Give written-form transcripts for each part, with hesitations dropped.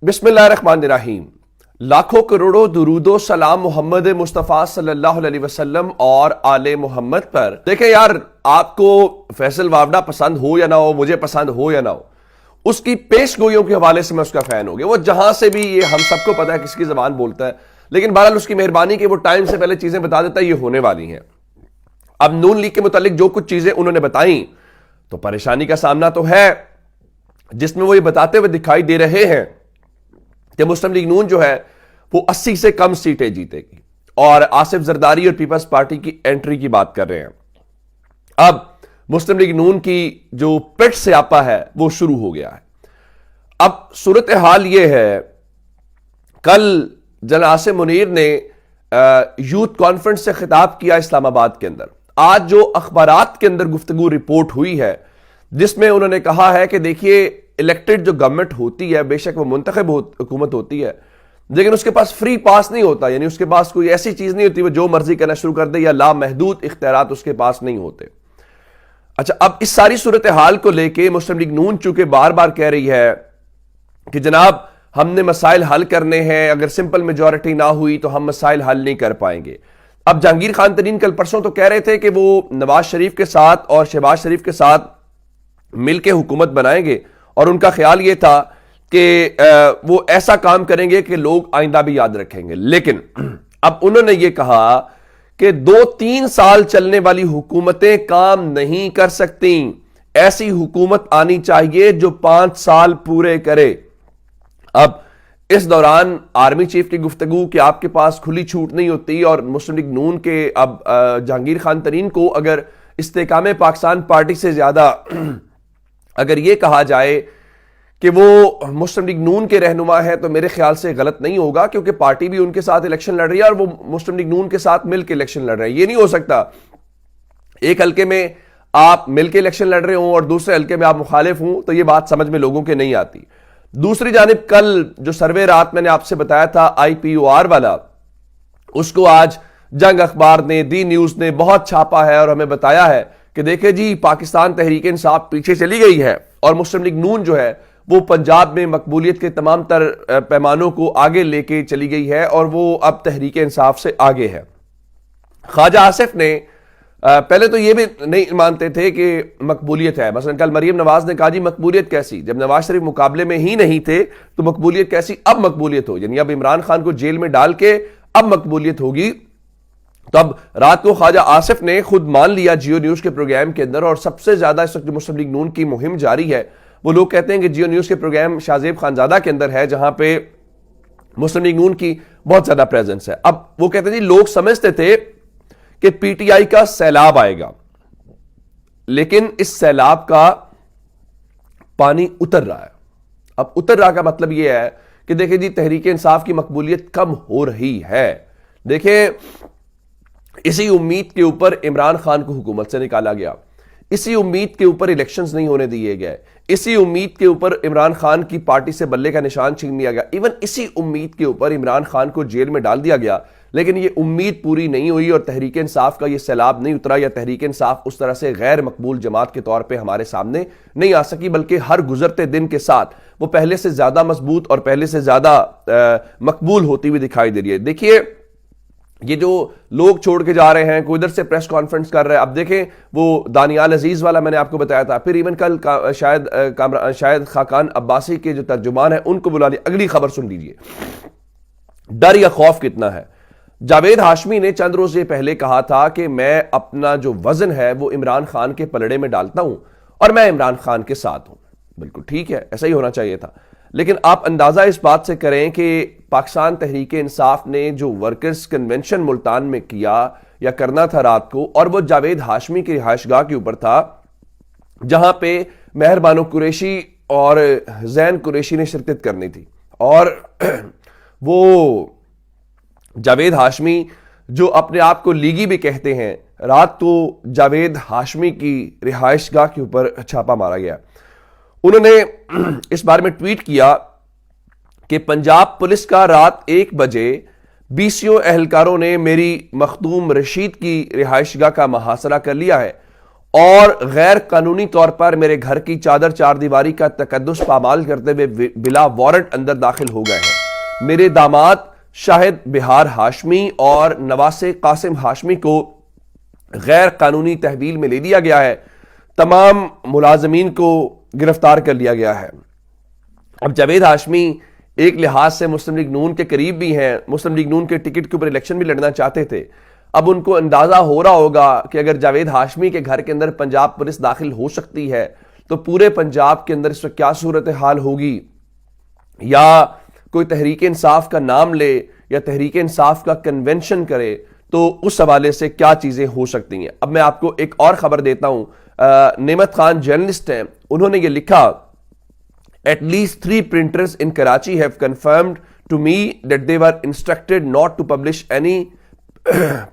بسم اللہ الرحمن الرحیم۔ لاکھوں کروڑوں درود و سلام محمد مصطفیٰ صلی اللہ علیہ وسلم اور آل محمد پر۔ دیکھیں یار، آپ کو فیصل وابڈا پسند ہو یا نہ ہو، مجھے پسند ہو یا نہ ہو، اس کی پیش گوئیوں کے حوالے سے میں اس کا فین ہو گیا۔ وہ جہاں سے بھی، یہ ہم سب کو پتا ہے کس کی زبان بولتا ہے، لیکن بہرحال اس کی مہربانی کہ وہ ٹائم سے پہلے چیزیں بتا دیتا ہے، یہ ہونے والی ہیں۔ اب نون لیگ کے متعلق جو کچھ چیزیں انہوں نے بتائیں تو پریشانی کا سامنا تو ہے، جس میں وہ یہ بتاتے ہوئے دکھائی دے رہے ہیں کہ مسلم لیگ نون جو ہے وہ 80 سے کم سیٹیں جیتے گی، اور آصف زرداری اور پیپلز پارٹی کی انٹری کی بات کر رہے ہیں۔ اب مسلم لیگ نون کی جو پٹ سیاپا ہے وہ شروع ہو گیا ہے۔ اب صورتحال یہ ہے، کل جنرل عاصم منیر نے یوتھ کانفرنس سے خطاب کیا اسلام آباد کے اندر۔ آج جو اخبارات کے اندر گفتگو رپورٹ ہوئی ہے، جس میں انہوں نے کہا ہے کہ دیکھیے، الیکٹڈ جو گورنمنٹ ہوتی ہے، بے شک وہ منتخب حکومت ہوتی ہے، لیکن اس کے پاس فری پاس نہیں ہوتا، یعنی اس کے پاس کوئی ایسی چیز نہیں ہوتی وہ جو مرضی کرنا شروع کر دے، یا لامحدود اختیارات اس کے پاس نہیں ہوتے۔ اچھا، اب اس ساری صورتحال کو لے کے مسلم لیگ نون چونکہ بار بار کہہ رہی ہے کہ جناب ہم نے مسائل حل کرنے ہیں، اگر سمپل میجورٹی نہ ہوئی تو ہم مسائل حل نہیں کر پائیں گے۔ اب جہانگیر خان ترین کل پرسوں تو کہہ رہے تھے کہ وہ نواز شریف کے ساتھ اور شہباز شریف کے ساتھ مل کے حکومت بنائیں گے، اور ان کا خیال یہ تھا کہ وہ ایسا کام کریں گے کہ لوگ آئندہ بھی یاد رکھیں گے۔ لیکن اب انہوں نے یہ کہا کہ 2-3 سال چلنے والی حکومتیں کام نہیں کر سکتی، ایسی حکومت آنی چاہیے جو 5 سال پورے کرے۔ اب اس دوران آرمی چیف کی گفتگو کہ آپ کے پاس کھلی چھوٹ نہیں ہوتی، اور مسلم لیگ نون کے اب جہانگیر خان ترین کو اگر استحکام پاکستان پارٹی سے زیادہ اگر یہ کہا جائے کہ وہ مسلم لیگ نون کے رہنما ہے تو میرے خیال سے غلط نہیں ہوگا، کیونکہ پارٹی بھی ان کے ساتھ الیکشن لڑ رہی ہے اور وہ مسلم لیگ نون کے ساتھ مل کے الیکشن لڑ رہے ہیں۔ یہ نہیں ہو سکتا ایک حلقے میں آپ مل کے الیکشن لڑ رہے ہوں اور دوسرے حلقے میں آپ مخالف ہوں، تو یہ بات سمجھ میں لوگوں کے نہیں آتی۔ دوسری جانب کل جو سروے رات میں نے آپ سے بتایا تھا IPOR والا، اس کو آج جنگ اخبار نے، دی نیوز نے بہت چھاپا ہے اور ہمیں بتایا ہے کہ دیکھیں جی، پاکستان تحریک انصاف پیچھے چلی گئی ہے، اور مسلم لیگ نون جو ہے وہ پنجاب میں مقبولیت کے تمام تر پیمانوں کو آگے لے کے چلی گئی ہے، اور وہ اب تحریک انصاف سے آگے ہے۔ خواجہ آصف نے پہلے تو یہ بھی نہیں مانتے تھے کہ مقبولیت ہے، مثلا کل مریم نواز نے کہا جی مقبولیت کیسی، جب نواز شریف مقابلے میں ہی نہیں تھے تو مقبولیت کیسی، اب مقبولیت ہو، یعنی اب عمران خان کو جیل میں ڈال کے اب مقبولیت ہوگی۔ تو اب رات کو خواجہ آصف نے خود مان لیا جیو نیوز کے پروگرام کے اندر، اور سب سے زیادہ اس وقت جو مسلم لیگ نون کی مہم جاری ہے، وہ لوگ کہتے ہیں کہ جیو نیوز کے پروگرام شاہ زیب خانزادہ کے اندر ہے، جہاں پہ مسلم لیگ نون کی بہت زیادہ پریزنس ہے۔ اب وہ کہتے ہیں جی، لوگ سمجھتے تھے کہ PTI کا سیلاب آئے گا، لیکن اس سیلاب کا پانی اتر رہا ہے۔ اب اتر رہا کا مطلب یہ ہے کہ دیکھیں جی، تحریک انصاف کی مقبولیت کم ہو رہی ہے۔ دیکھیں، اسی امید کے اوپر عمران خان کو حکومت سے نکالا گیا، اسی امید کے اوپر الیکشنز نہیں ہونے دیے گئے، اسی امید کے اوپر عمران خان کی پارٹی سے بلے کا نشان چھین لیا گیا، ایون اسی امید کے اوپر عمران خان کو جیل میں ڈال دیا گیا، لیکن یہ امید پوری نہیں ہوئی، اور تحریک انصاف کا یہ سیلاب نہیں اترا، یا تحریک انصاف اس طرح سے غیر مقبول جماعت کے طور پہ ہمارے سامنے نہیں آ سکی، بلکہ ہر گزرتے دن کے ساتھ وہ پہلے سے زیادہ مضبوط اور پہلے سے زیادہ مقبول ہوتی ہوئی دکھائی دے رہی ہے۔ دیکھیے، یہ جو لوگ چھوڑ کے جا رہے ہیں، کوئی ادھر سے پریس کانفرنس کر رہے ہیں، اب دیکھیں وہ دانیال عزیز والا میں نے آپ کو بتایا تھا، پھر ایون کل شاید خاقان عباسی کے جو ترجمان ہیں ان کو بلا لیا۔ اگلی خبر سن لیجئے، ڈر یا خوف کتنا ہے۔ جاوید ہاشمی نے چند روز یہ پہلے کہا تھا کہ میں اپنا جو وزن ہے وہ عمران خان کے پلڑے میں ڈالتا ہوں، اور میں عمران خان کے ساتھ ہوں۔ بالکل ٹھیک ہے، ایسا ہی ہونا چاہیے تھا، لیکن آپ اندازہ اس بات سے کریں کہ پاکستان تحریک انصاف نے جو ورکرز کنونشن ملتان میں کیا یا کرنا تھا رات کو، اور وہ جاوید ہاشمی کی رہائش گاہ کے اوپر تھا، جہاں پہ مہر بانو قریشی اور زین قریشی نے شرکت کرنی تھی، اور وہ جاوید ہاشمی جو اپنے آپ کو لیگی بھی کہتے ہیں، رات کو جاوید ہاشمی کی رہائش گاہ کے اوپر چھاپا مارا گیا۔ انہوں نے اس بارے میں ٹویٹ کیا کہ پنجاب پولیس کا رات 1 بجے BCO اہلکاروں نے میری مخدوم رشید کی رہائش گاہ کا محاصرہ کر لیا ہے، اور غیر قانونی طور پر میرے گھر کی چادر چار دیواری کا تقدس پامال کرتے ہوئے بلا وارنٹ اندر داخل ہو گئے ہیں۔ میرے داماد شاہد بہار ہاشمی اور نواسے قاسم ہاشمی کو غیر قانونی تحویل میں لے لیا گیا ہے۔ تمام ملازمین کو گرفتار کر لیا گیا ہے۔ اب جاوید ہاشمی ایک لحاظ سے مسلم لیگ نون کے قریب بھی ہیں، مسلم لیگ نون کے ٹکٹ کے اوپر الیکشن بھی لڑنا چاہتے تھے۔ اب ان کو اندازہ ہو رہا ہوگا کہ اگر جاوید ہاشمی کے گھر کے اندر پنجاب پولیس داخل ہو سکتی ہے تو پورے پنجاب کے اندر اس وقت کیا صورتحال ہوگی، یا کوئی تحریک انصاف کا نام لے یا تحریک انصاف کا کنونشن کرے تو اس حوالے سے کیا چیزیں ہو سکتی ہیں۔ اب میں آپ کو ایک اور خبر دیتا ہوں۔ نعمت خان جرنلسٹ ہیں، انہوں نے یہ لکھا، At least 3 printers in Karachi have confirmed to me that they were instructed not to publish any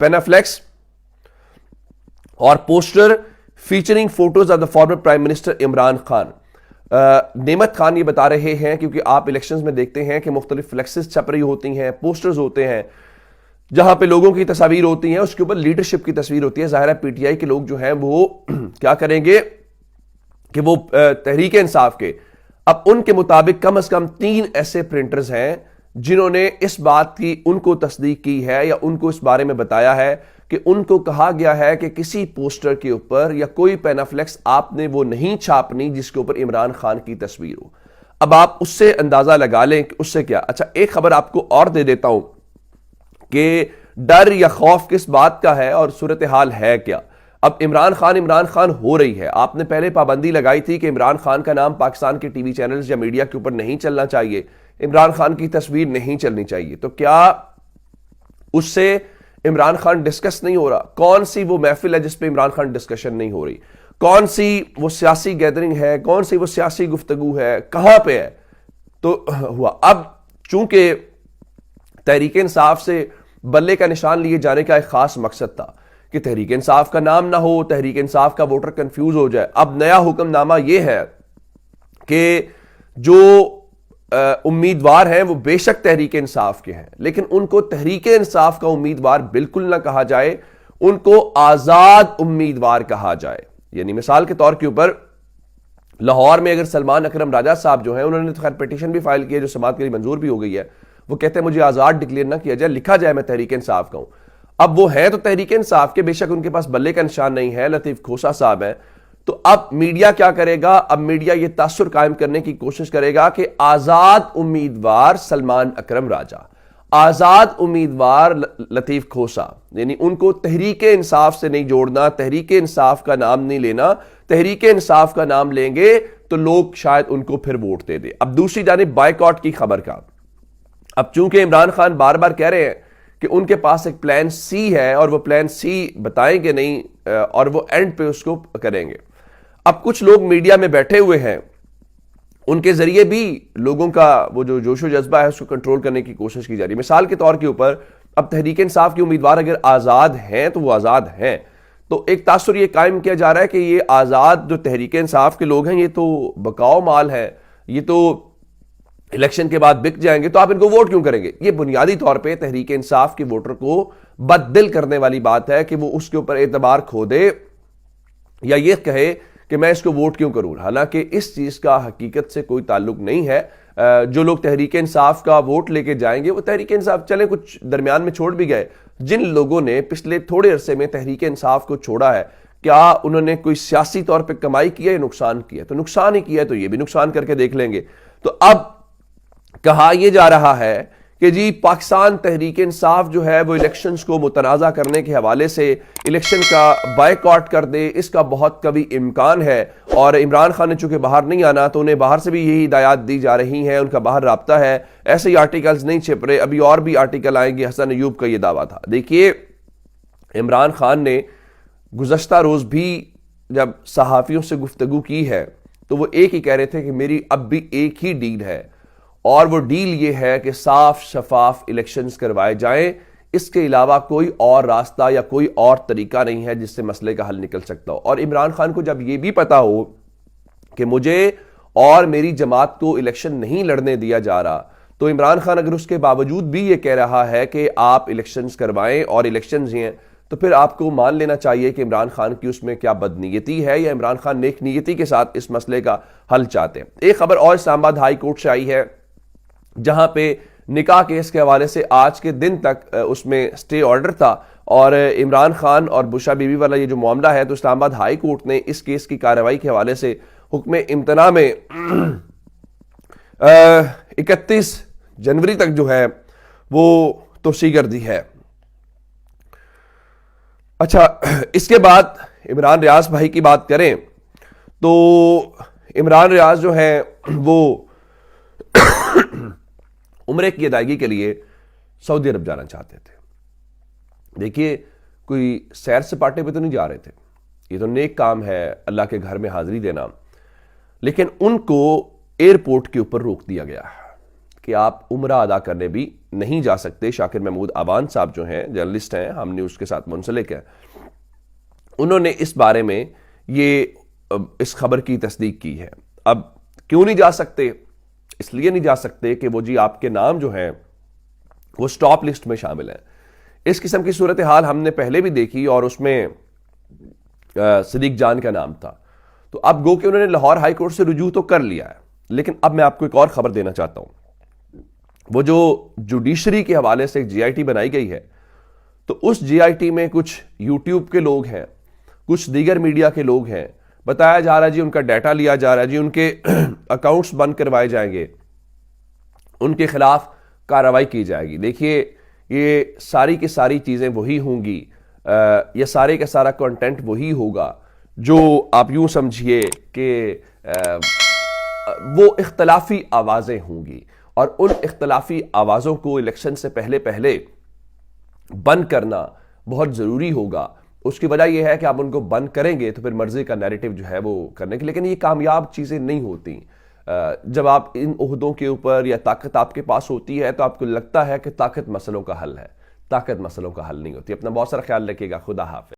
pamphlets or poster featuring photos of the former Prime Minister Imran Khan. نعمت خان یہ بتا رہے ہیں کیونکہ آپ الیکشنز میں دیکھتے ہیں کہ مختلف فلیکسز چھپ رہی ہوتی ہیں، پوسٹرز ہوتے ہیں جہاں پہ لوگوں کی تصاویر ہوتی ہیں، اس کے اوپر لیڈرشپ کی تصویر ہوتی ہے۔ ظاہر ہے پی ٹی آئی کے لوگ جو ہیں وہ کیا کریں گے کہ وہ تحریک انصاف کے، اب ان کے مطابق کم از کم 3 ایسے پرنٹرز ہیں جنہوں نے اس بات کی ان کو تصدیق کی ہے یا ان کو اس بارے میں بتایا ہے کہ ان کو کہا گیا ہے کہ کسی پوسٹر کے اوپر یا کوئی پینافلیکس آپ نے وہ نہیں چھاپنی جس کے اوپر عمران خان کی تصویر ہو۔ اب آپ اس سے اندازہ لگا لیں کہ اس سے کیا۔ اچھا ایک خبر آپ کو اور دے دیتا ہوں کہ ڈر یا خوف کس بات کا ہے اور صورتحال ہے کیا۔ اب عمران خان ہو رہی ہے۔ آپ نے پہلے پابندی لگائی تھی کہ عمران خان کا نام پاکستان کے ٹی وی چینلز یا میڈیا کے اوپر نہیں چلنا چاہیے، عمران خان کی تصویر نہیں چلنی چاہیے، تو کیا اس سے عمران خان ڈسکس نہیں ہو رہا؟ کون سی وہ محفل ہے جس پہ عمران خان ڈسکشن نہیں ہو رہی؟ کون سی وہ سیاسی گیدرنگ ہے؟ کون سی وہ سیاسی گفتگو ہے؟ کہاں پہ ہے؟ تو ہوا اب چونکہ تحریک انصاف سے بلے کا نشان لیے جانے کا ایک خاص مقصد تھا کہ تحریک انصاف کا نام نہ ہو، تحریک انصاف کا ووٹر کنفیوز ہو جائے۔ اب نیا حکم نامہ یہ ہے کہ جو امیدوار ہیں وہ بے شک تحریک انصاف کے ہیں، لیکن ان کو تحریک انصاف کا امیدوار بالکل نہ کہا جائے، ان کو آزاد امیدوار کہا جائے۔ یعنی مثال کے طور کے اوپر لاہور میں اگر سلمان اکرم راجہ صاحب جو ہیں، انہوں نے تو خیر پیٹیشن بھی فائل کی ہے جو سماعت کے لیے منظور بھی ہو گئی ہے، وہ کہتے ہیں مجھے آزاد ڈکلیئر نہ کیا جائے، لکھا جائے میں تحریک انصاف کا ہوں۔ اب وہ ہیں تو تحریک انصاف کے، بے شک ان کے پاس بلے کا نشان نہیں ہے، لطیف کھوسا صاحب ہیں، تو اب میڈیا کیا کرے گا؟ اب میڈیا یہ تاثر قائم کرنے کی کوشش کرے گا کہ آزاد امیدوار سلمان اکرم راجہ، آزاد امیدوار لطیف کھوسا، یعنی ان کو تحریک انصاف سے نہیں جوڑنا، تحریک انصاف کا نام نہیں لینا۔ تحریک انصاف کا نام لیں گے تو لوگ شاید ان کو پھر ووٹ دے دے۔ اب دوسری جانب بائیکاٹ کی خبر کا، اب چونکہ عمران خان بار بار کہہ رہے ہیں کہ ان کے پاس ایک پلان سی ہے اور وہ پلان سی بتائیں گے نہیں اور وہ اینڈ پہ اس کو کریں گے۔ اب کچھ لوگ میڈیا میں بیٹھے ہوئے ہیں، ان کے ذریعے بھی لوگوں کا وہ جو جوش و جذبہ ہے اس کو کنٹرول کرنے کی کوشش کی جا رہی ہے۔ مثال کے طور کے اوپر اب تحریک انصاف کے امیدوار اگر آزاد ہیں تو وہ آزاد ہیں، تو ایک تاثر یہ قائم کیا جا رہا ہے کہ یہ آزاد جو تحریک انصاف کے لوگ ہیں یہ تو بکاؤ مال ہے، یہ تو الیکشن کے بعد بک جائیں گے، تو آپ ان کو ووٹ کیوں کریں گے؟ یہ بنیادی طور پہ تحریک انصاف کے ووٹر کو بد دل کرنے والی بات ہے کہ وہ اس کے اوپر اعتبار کھو دے یا یہ کہے کہ میں اس کو ووٹ کیوں کروں، حالانکہ اس چیز کا حقیقت سے کوئی تعلق نہیں ہے۔ جو لوگ تحریک انصاف کا ووٹ لے کے جائیں گے وہ تحریک انصاف چلیں کچھ درمیان میں چھوڑ بھی گئے، جن لوگوں نے پچھلے تھوڑے عرصے میں تحریک انصاف کو چھوڑا ہے کیا انہوں نے کوئی سیاسی طور پہ کمائی کی ہے یا نقصان کیا ہے؟ تو نقصان ہی کیا ہے تو یہ بھی نقصان کر کے دیکھ لیں گے۔ تو اب کہا یہ جا رہا ہے کہ جی پاکستان تحریک انصاف جو ہے وہ الیکشنز کو متنازع کرنے کے حوالے سے الیکشن کا بائیکاٹ کر دے، اس کا بہت کبھی امکان ہے، اور عمران خان نے چونکہ باہر نہیں آنا تو انہیں باہر سے بھی یہی ہدایات دی جا رہی ہیں، ان کا باہر رابطہ ہے، ایسے ہی آرٹیکلز نہیں چھپ رہے، ابھی اور بھی آرٹیکل آئیں گے۔ حسن ایوب کا یہ دعویٰ تھا۔ دیکھیے عمران خان نے گزشتہ روز بھی جب صحافیوں سے گفتگو کی ہے تو وہ ایک ہی کہہ رہے تھے کہ میری اب بھی ایک ہی ڈیل ہے، اور وہ ڈیل یہ ہے کہ صاف شفاف الیکشنز کروائے جائیں، اس کے علاوہ کوئی اور راستہ یا کوئی اور طریقہ نہیں ہے جس سے مسئلے کا حل نکل سکتا ہو۔ اور عمران خان کو جب یہ بھی پتا ہو کہ مجھے اور میری جماعت کو الیکشن نہیں لڑنے دیا جا رہا، تو عمران خان اگر اس کے باوجود بھی یہ کہہ رہا ہے کہ آپ الیکشنز کروائیں اور الیکشنز ہیں، تو پھر آپ کو مان لینا چاہیے کہ عمران خان کی اس میں کیا بدنیتی ہے یا عمران خان نیک نیتی کے ساتھ اس مسئلے کا حل چاہتے ہیں۔ ایک خبر اور اسلام آباد ہائی کورٹ سے آئی ہے، جہاں پہ نکاح کیس کے حوالے سے آج کے دن تک اس میں سٹے آرڈر تھا، اور عمران خان اور بشرا بی بی والا یہ جو معاملہ ہے، تو اسلام آباد ہائی کورٹ نے اس کیس کی کارروائی کے حوالے سے حکم امتناع میں 31 جنوری تک جو ہے وہ توسیع کر دی ہے۔ اچھا، اس کے بعد عمران ریاض بھائی کی بات کریں تو عمران ریاض جو ہیں وہ عمرے کی ادائیگی کے لیے سعودی عرب جانا چاہتے تھے۔ دیکھیے، کوئی سیر سپاٹے پہ تو نہیں جا رہے تھے، یہ تو نیک کام ہے اللہ کے گھر میں حاضری دینا، لیکن ان کو ایئرپورٹ کے اوپر روک دیا گیا کہ آپ عمرہ ادا کرنے بھی نہیں جا سکتے۔ شاکر محمود آوان صاحب جو ہیں جرنلسٹ ہیں، ہم نیوز کے ساتھ منسلک ہیں، انہوں نے اس بارے میں اس خبر کی تصدیق کی ہے۔ اب کیوں نہیں جا سکتے؟ اس لیے نہیں جا سکتے کہ وہ جی آپ کے نام جو ہیں وہ سٹاپ لسٹ میں شامل ہیں۔ اس قسم کی صورتحال ہم نے پہلے بھی دیکھی، اور اس میں صدیق جان کا نام تھا۔ تو اب گو کہ انہوں نے لاہور ہائی کورٹ سے رجوع تو کر لیا ہے، لیکن اب میں آپ کو ایک اور خبر دینا چاہتا ہوں۔ وہ جو جوڈیشری کے حوالے سے ایک جی آئی ٹی بنائی گئی ہے، تو اس جی آئی ٹی میں کچھ یوٹیوب کے لوگ ہیں، کچھ دیگر میڈیا کے لوگ ہیں، بتایا جا رہا ہے جی ان کا ڈیٹا لیا جا رہا ہے، جی ان کے اکاؤنٹس بند کروائے جائیں گے، ان کے خلاف کارروائی کی جائے گی۔ دیکھیے، یہ ساری کی ساری چیزیں وہی ہوں گی، یہ سارے کا سارا کنٹینٹ وہی ہوگا جو آپ یوں سمجھیے کہ وہ اختلافی آوازیں ہوں گی، اور ان اختلافی آوازوں کو الیکشن سے پہلے بند کرنا بہت ضروری ہوگا۔ اس کی وجہ یہ ہے کہ آپ ان کو بند کریں گے تو پھر مرضی کا نیریٹو جو ہے وہ کرنے کے، لیکن یہ کامیاب چیزیں نہیں ہوتی۔ جب آپ ان عہدوں کے اوپر یا طاقت آپ کے پاس ہوتی ہے تو آپ کو لگتا ہے کہ طاقت مسئلوں کا حل ہے، طاقت مسئلوں کا حل نہیں ہوتی۔ اپنا بہت سارا خیال رکھیے گا۔ خدا حافظ۔